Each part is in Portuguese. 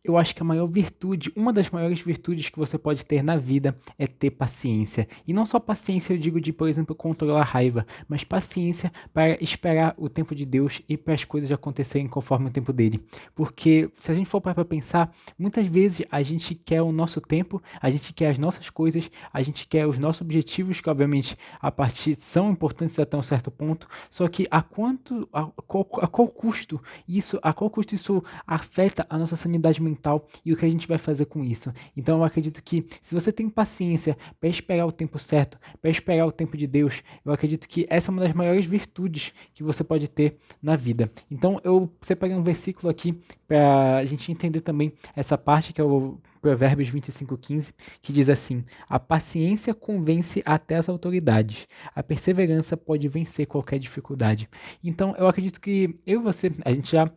eu acho que a maior virtude, uma das maiores virtudes que você pode ter na vida é ter paciência. E não só paciência, eu digo de, por exemplo, controlar a raiva, mas paciência para esperar o tempo de Deus e para as coisas acontecerem conforme o tempo dele. Porque se a gente for para pensar, muitas vezes a gente quer o nosso tempo, a gente quer as nossas coisas, a gente quer os nossos objetivos, que obviamente a partir são importantes até um certo ponto, só que a qual custo isso afeta a nossa sanidade mental e o que a gente vai fazer com isso. Então eu acredito que se você tem paciência para esperar o tempo certo, para esperar o tempo de Deus, eu acredito que essa é uma das maiores virtudes que você pode ter na vida. Então eu separei um versículo aqui para a gente entender também essa parte que é o Provérbios 25:15, que diz assim: a paciência convence até as autoridades, a perseverança pode vencer qualquer dificuldade. Então, eu acredito que eu e você, a gente já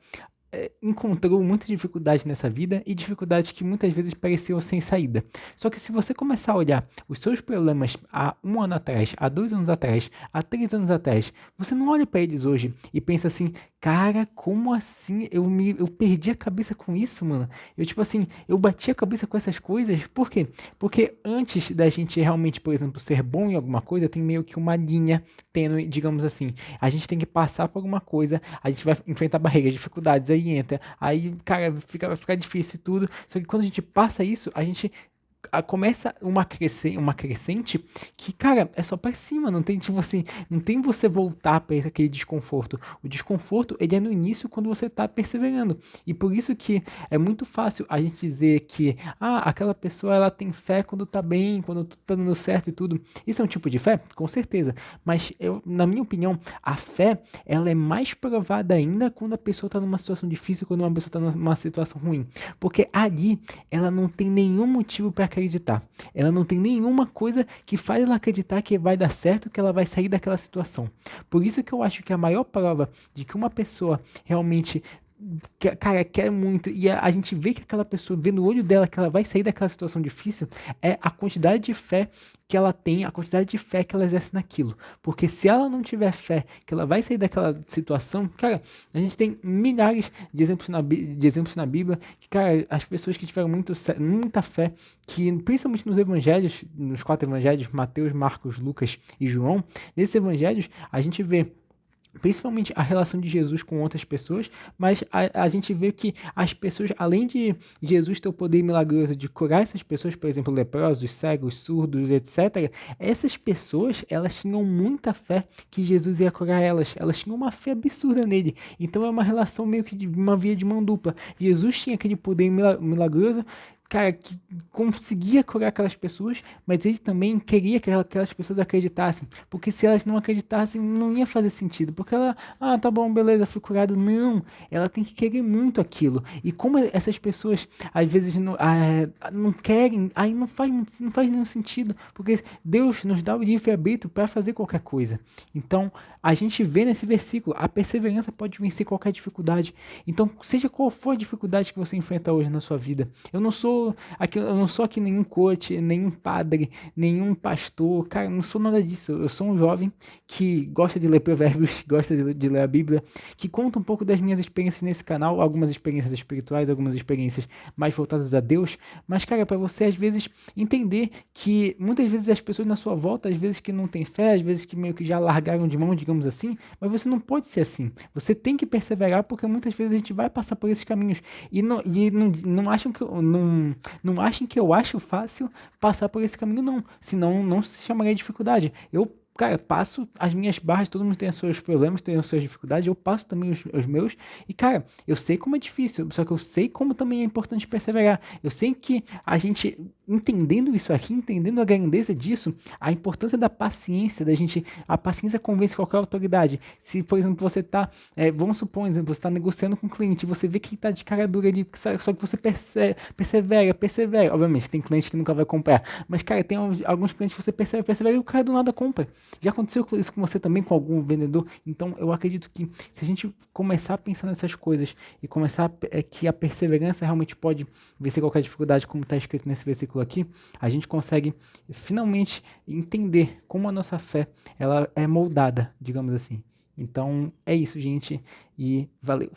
encontrou muita dificuldade nessa vida e dificuldades que muitas vezes pareciam sem saída. Só que se você começar a olhar os seus problemas há um ano atrás, há 2 anos atrás, há 3 anos atrás, você não olha para eles hoje e pensa assim, cara, como assim? Eu perdi a cabeça com isso, mano. Eu, tipo assim, eu bati a cabeça com essas coisas. Por quê? Porque antes da gente realmente, por exemplo, ser bom em alguma coisa, tem meio que uma linha tênue, digamos assim. A gente tem que passar por alguma coisa, a gente vai enfrentar barreiras, dificuldades, aí entra, aí, cara, vai ficar difícil e tudo. Só que quando a gente passa isso, a gente começa uma crescente que, cara, é só pra cima, não tem tipo assim, não tem você voltar para aquele desconforto. O desconforto, ele é no início quando você tá perseverando. E por isso que é muito fácil a gente dizer que, aquela pessoa ela tem fé quando tá bem, quando tudo tá dando certo e tudo. Isso é um tipo de fé? Com certeza. Mas eu, na minha opinião, a fé, ela é mais provada ainda quando a pessoa tá numa situação difícil, quando uma pessoa tá numa situação ruim. Porque ali ela não tem nenhum motivo para acreditar. Ela não tem nenhuma coisa que faz ela acreditar que vai dar certo, que ela vai sair daquela situação. Por isso que eu acho que a maior prova de que uma pessoa realmente cara, quer muito, e a gente vê que aquela pessoa, vê no olho dela que ela vai sair daquela situação difícil, é a quantidade de fé que ela tem, a quantidade de fé que ela exerce naquilo. Porque se ela não tiver fé que ela vai sair daquela situação, cara, a gente tem milhares de exemplos de exemplos na Bíblia, que, cara, as pessoas que tiveram muita fé, que principalmente nos evangelhos, nos 4 evangelhos, Mateus, Marcos, Lucas e João, nesses evangelhos, a gente vê principalmente a relação de Jesus com outras pessoas, mas a gente vê que as pessoas, além de Jesus ter o poder milagroso de curar essas pessoas, por exemplo, leprosos, cegos, surdos, etc., essas pessoas, elas tinham muita fé que Jesus ia curar elas tinham uma fé absurda nele, então é uma relação meio que de uma via de mão dupla. Jesus tinha aquele poder milagroso, cara, que conseguia curar aquelas pessoas, mas ele também queria que aquelas pessoas acreditassem, porque se elas não acreditassem, não ia fazer sentido, porque ela, tá bom, beleza, fui curado, não, ela tem que querer muito aquilo, e como essas pessoas, às vezes, não querem, aí não faz nenhum sentido, porque Deus nos dá o livre-arbítrio para fazer qualquer coisa, então, a gente vê nesse versículo, a perseverança pode vencer qualquer dificuldade, então, seja qual for a dificuldade que você enfrenta hoje na sua vida, eu não sou aqui nenhum coach, nenhum padre, nenhum pastor, cara, eu não sou nada disso. Eu sou um jovem que gosta de ler provérbios, gosta de ler a Bíblia, que conta um pouco das minhas experiências nesse canal, algumas experiências espirituais, algumas experiências mais voltadas a Deus, mas, cara, para você às vezes entender que muitas vezes as pessoas na sua volta, às vezes que não têm fé, às vezes que meio que já largaram de mão, digamos assim, mas você não pode ser assim. Você tem que perseverar porque muitas vezes a gente vai passar por esses caminhos não acham que não achem que eu acho fácil passar por esse caminho, não. Senão não se chamaria de dificuldade. Eu, cara, passo as minhas barras, todo mundo tem os seus problemas, tem as suas dificuldades, eu passo também os meus. E, cara, eu sei como é difícil, só que eu sei como também é importante perseverar. Eu sei que a gente, entendendo isso aqui, entendendo a grandeza disso, a importância da paciência, a paciência convence qualquer autoridade. Se, por exemplo, você tá, vamos supor, por exemplo, você está negociando com um cliente, você vê que está de cara dura ali, só que você persevera. Obviamente, tem cliente que nunca vai comprar, mas, cara, tem alguns clientes que você persevera e o cara do nada compra. Já aconteceu isso com você também, com algum vendedor? Então, eu acredito que se a gente começar a pensar nessas coisas e começar que a perseverança realmente pode vencer qualquer dificuldade, como está escrito nesse versículo aqui, a gente consegue finalmente entender como a nossa fé ela é moldada, digamos assim. Então, é isso, gente, e valeu.